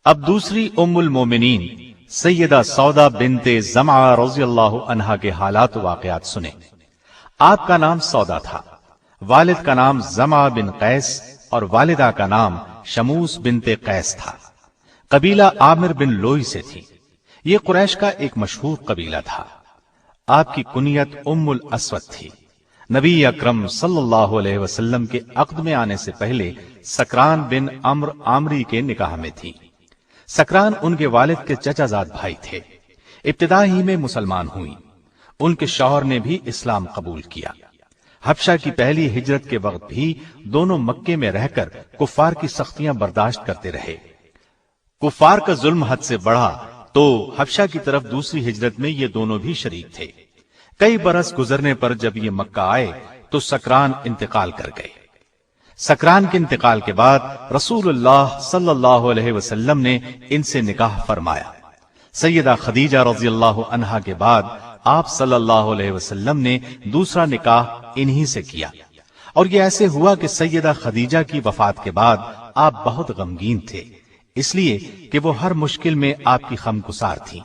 اب دوسری ام المومنین سیدہ سودا بنت زمعہ رضی اللہ عنہا کے حالات و واقعات سنیں۔ آپ کا نام سودا تھا، والد کا نام زمعہ بن قیس اور والدہ کا نام شموس بنت قیس تھا۔ قبیلہ عامر بن لوئی سے تھی۔ یہ قریش کا ایک مشہور قبیلہ تھا۔ آپ کی کنیت ام الاسود تھی۔ نبی اکرم صلی اللہ علیہ وسلم کے عقد میں آنے سے پہلے سکران بن عمرو عامری کے نکاح میں تھی۔ سکران ان کے والد کے چچا زاد بھائی تھے۔ ابتدا ہی میں مسلمان ہوئی۔ ان کے شوہر نے بھی اسلام قبول کیا۔ حبشہ کی پہلی ہجرت کے وقت بھی دونوں مکے میں رہ کر کفار کی سختیاں برداشت کرتے رہے۔ کفار کا ظلم حد سے بڑھا تو حبشہ کی طرف دوسری ہجرت میں یہ دونوں بھی شریک تھے۔ کئی برس گزرنے پر جب یہ مکہ آئے تو سکران انتقال کر گئے۔ سکران کے انتقال کے بعد رسول اللہ صلی اللہ علیہ وسلم نے ان سے نکاح فرمایا۔ سیدہ خدیجہ رضی اللہ عنہا کے بعد آپ صلی اللہ علیہ وسلم نے دوسرا نکاح انہی سے کیا، اور یہ ایسے ہوا کہ سیدہ خدیجہ کی وفات کے بعد آپ بہت غمگین تھے، اس لیے کہ وہ ہر مشکل میں آپ کی غمگسار تھی۔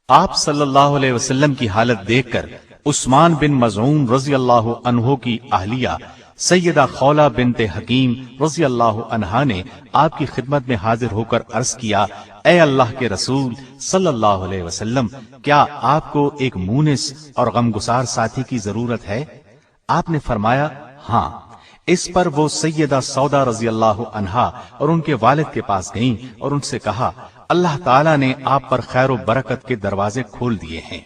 آپ صلی اللہ علیہ وسلم کی حالت دیکھ کر عثمان بن مظعون رضی اللہ عنہ کی اہلیہ سیدہ خولہ بنت حکیم رضی اللہ عنہا نے آپ کی خدمت میں حاضر ہو کر عرض کیا، اے اللہ کے رسول صلی اللہ علیہ وسلم، کیا آپ کو ایک مونس اور غمگسار ساتھی کی ضرورت ہے؟ آپ نے فرمایا ہاں۔ اس پر وہ سیدہ سودا رضی اللہ عنہا اور ان کے والد کے پاس گئیں اور ان سے کہا، اللہ تعالیٰ نے آپ پر خیر و برکت کے دروازے کھول دیے ہیں۔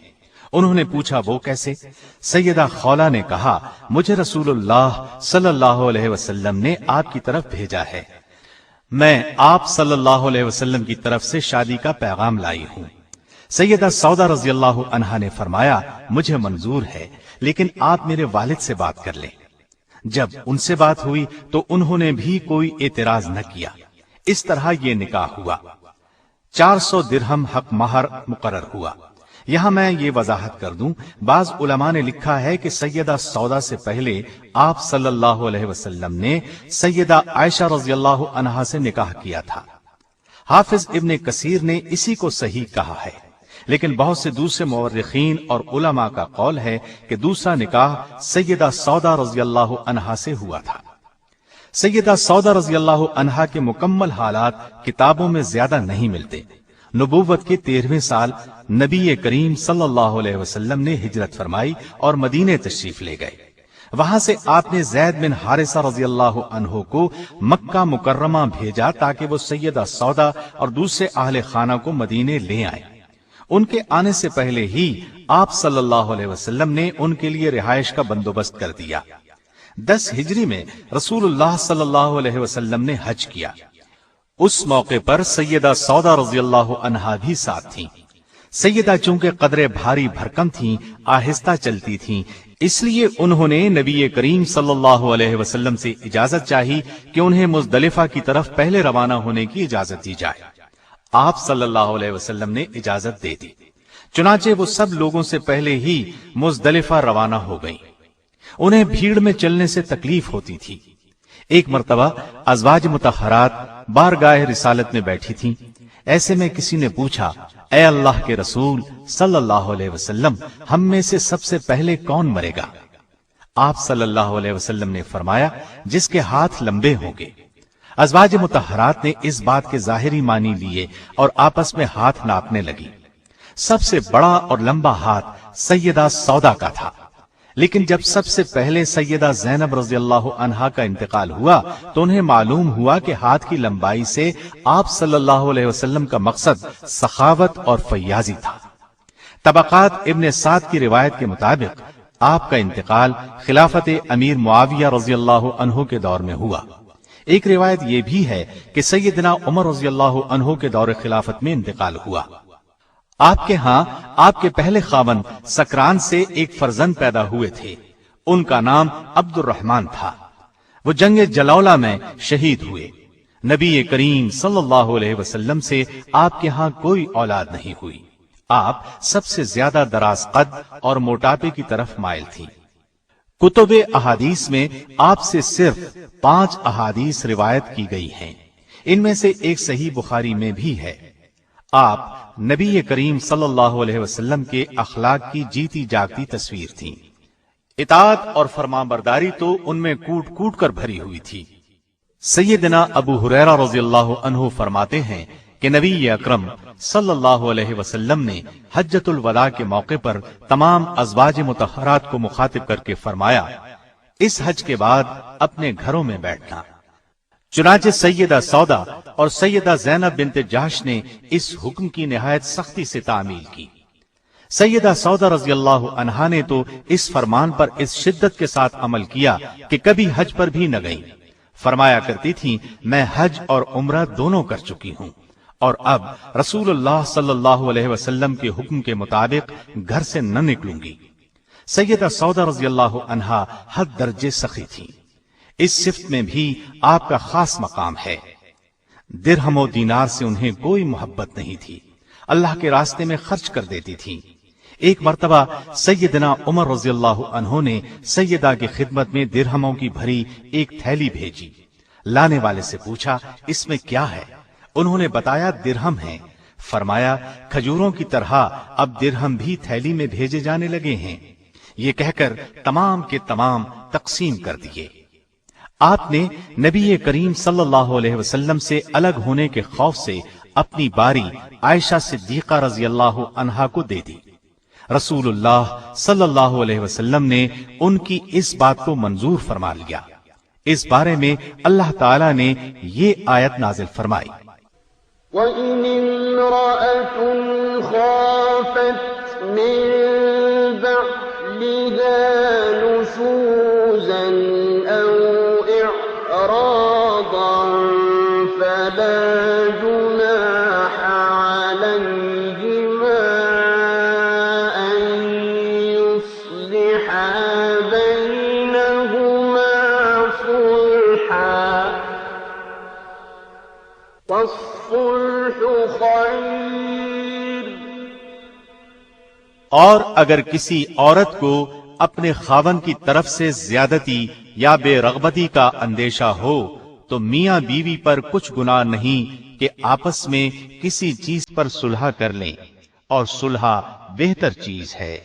انہوں نے پوچھا وہ کیسے؟ سیدہ خولہ نے کہا، مجھے رسول اللہ صلی اللہ علیہ وسلم نے آپ کی طرف بھیجا ہے، میں آپ صلی اللہ علیہ وسلم کی طرف سے شادی کا پیغام لائی ہوں۔ سیدہ سودا رضی اللہ عنہا نے فرمایا، مجھے منظور ہے، لیکن آپ میرے والد سے بات کر لیں۔ جب ان سے بات ہوئی تو انہوں نے بھی کوئی اعتراض نہ کیا۔ اس طرح یہ نکاح ہوا۔ 400 درہم حق مہر مقرر ہوا۔ یہاں میں یہ وضاحت کر دوں، بعض علماء نے لکھا ہے کہ سیدہ سودا سے پہلے آپ صلی اللہ علیہ وسلم نے سیدہ عائشہ رضی اللہ عنہا سے نکاح کیا تھا۔ حافظ ابن کثیر نے اسی کو صحیح کہا ہے، لیکن بہت سے دوسرے مورخین اور علماء کا قول ہے کہ دوسرا نکاح سیدہ سودا رضی اللہ عنہا سے ہوا تھا۔ سیدہ سودا رضی اللہ عنہا کے مکمل حالات کتابوں میں زیادہ نہیں ملتے۔ نبوت کے 13ویں سال نبی کریم صلی اللہ علیہ وسلم نے ہجرت فرمائی اور مدینے تشریف لے گئے۔ وہاں سے آپ نے زید بن حارثہ رضی اللہ عنہ کو مکہ مکرمہ بھیجا تاکہ وہ سیدہ سودا اور دوسرے اہل خانہ کو مدینے لے آئیں۔ ان کے آنے سے پہلے ہی آپ صلی اللہ علیہ وسلم نے ان کے لیے رہائش کا بندوبست کر دیا۔ 10 ہجری میں رسول اللہ صلی اللہ علیہ وسلم نے حج کیا۔ اس موقع پر سیدہ سودا رضی اللہ عنہا بھی ساتھ تھیں۔ سیدہ چونکہ قدرے بھاری بھرکم تھیں، آہستہ چلتی تھیں، اس لیے انہوں نے نبی کریم صلی اللہ علیہ وسلم سے اجازت چاہی کہ انہیں مزدلفہ کی طرف پہلے روانہ ہونے کی اجازت دی جائے۔ آپ صلی اللہ علیہ وسلم نے اجازت دے دی، چنانچہ وہ سب لوگوں سے پہلے ہی مزدلفہ روانہ ہو گئیں۔ انہیں بھیڑ میں چلنے سے تکلیف ہوتی تھی۔ ایک مرتبہ ازواج مطہرات بارگاہ رسالت میں بیٹھی تھیں۔ ایسے میں کسی نے پوچھا، اے اللہ کے رسول صلی اللہ علیہ وسلم، ہم میں سے سب سے پہلے کون مرے گا؟ آپ صلی اللہ علیہ وسلم نے فرمایا، جس کے ہاتھ لمبے ہوں گے۔ ازواج مطہرات نے اس بات کے ظاہری معنی لیے اور آپس میں ہاتھ ناپنے لگی۔ سب سے بڑا اور لمبا ہاتھ سیدہ سودا کا تھا، لیکن جب سب سے پہلے سیدہ زینب رضی اللہ عنہا کا انتقال ہوا تو انہیں معلوم ہوا کہ ہاتھ کی لمبائی سے آپ صلی اللہ علیہ وسلم کا مقصد سخاوت اور فیاضی تھا۔ طبقات ابن سعد کی روایت کے مطابق آپ کا انتقال خلافت امیر معاویہ رضی اللہ عنہ کے دور میں ہوا۔ ایک روایت یہ بھی ہے کہ سیدنا عمر رضی اللہ عنہ کے دور خلافت میں انتقال ہوا۔ آپ کے ہاں آپ کے پہلے خاوند سکران سے ایک فرزند پیدا ہوئے تھے، ان کا نام عبد الرحمن تھا۔ وہ جنگ جلولہ میں شہید ہوئے۔ نبی کریم صلی اللہ علیہ وسلم سے آپ کے ہاں کوئی اولاد نہیں ہوئی۔ آپ سب سے زیادہ دراز قد اور موٹاپے کی طرف مائل تھی۔ کتب احادیث میں آپ سے صرف 5 احادیث روایت کی گئی ہیں۔ ان میں سے ایک صحیح بخاری میں بھی ہے۔ آپ نبی کریم صلی اللہ علیہ وسلم کے اخلاق کی جیتی جاگتی تصویر تھیں۔ اطاعت اور فرمانبرداری تو ان میں کوٹ کوٹ کر بھری ہوئی تھی۔ سیدنا ابو ہریرہ رضی اللہ عنہ فرماتے ہیں کہ نبی اکرم صلی اللہ علیہ وسلم نے حجۃ الوداع کے موقع پر تمام ازواج مطہرات کو مخاطب کر کے فرمایا، اس حج کے بعد اپنے گھروں میں بیٹھنا۔ چنانچہ سیدہ سودا اور سیدہ زینب بنت جحش نے اس حکم کی نہایت سختی سے تعمیل کی۔ سیدہ سودا رضی اللہ عنہا نے تو اس فرمان پر اس شدت کے ساتھ عمل کیا کہ کبھی حج پر بھی نہ گئیں۔ فرمایا کرتی تھی، میں حج اور عمرہ دونوں کر چکی ہوں اور اب رسول اللہ صلی اللہ علیہ وسلم کے حکم کے مطابق گھر سے نہ نکلوں گی۔ سیدہ سودا رضی اللہ عنہا حد درجے سخی تھی۔ اس صفت میں بھی آپ کا خاص مقام ہے۔ درہم و دینار سے انہیں کوئی محبت نہیں تھی، اللہ کے راستے میں خرچ کر دیتی تھی۔ ایک مرتبہ سیدنا عمر رضی اللہ عنہ نے سیدہ کی خدمت میں درہموں کی بھری ایک تھیلی بھیجی۔ لانے والے سے پوچھا، اس میں کیا ہے؟ انہوں نے بتایا، درہم ہیں۔ فرمایا، کھجوروں کی طرح اب درہم بھی تھیلی میں بھیجے جانے لگے ہیں۔ یہ کہہ کر تمام کے تمام تقسیم کر دیے۔ آپ نے نبی کریم صلی اللہ علیہ وسلم سے الگ ہونے کے خوف سے اپنی باری عائشہ صدیقہ رضی اللہ عنہا کو دے دی۔ رسول اللہ صلی اللہ علیہ وسلم نے ان کی اس بات کو منظور فرما لیا۔ اس بارے میں اللہ تعالی نے یہ آیت نازل فرمائی، وَإِنِ امْرَأَةٌ خَافَتْ مِن بَعْلِهَا نُشُوزًا أَوْ إِعْرَاضًا فَلَا جُنَاحَ عَلَيْهِمَا أَن يُصْلِحَا بَيْنَهُمَا صُلْحًا وَالصُّلْحُ خَيْرٌ۔ اور اگر کسی عورت کو اپنے خاوند کی طرف سے زیادتی یا بے رغبتی کا اندیشہ ہو تو میاں بیوی پر کچھ گناہ نہیں کہ آپس میں کسی چیز پر صلح کر لیں، اور صلح بہتر چیز ہے۔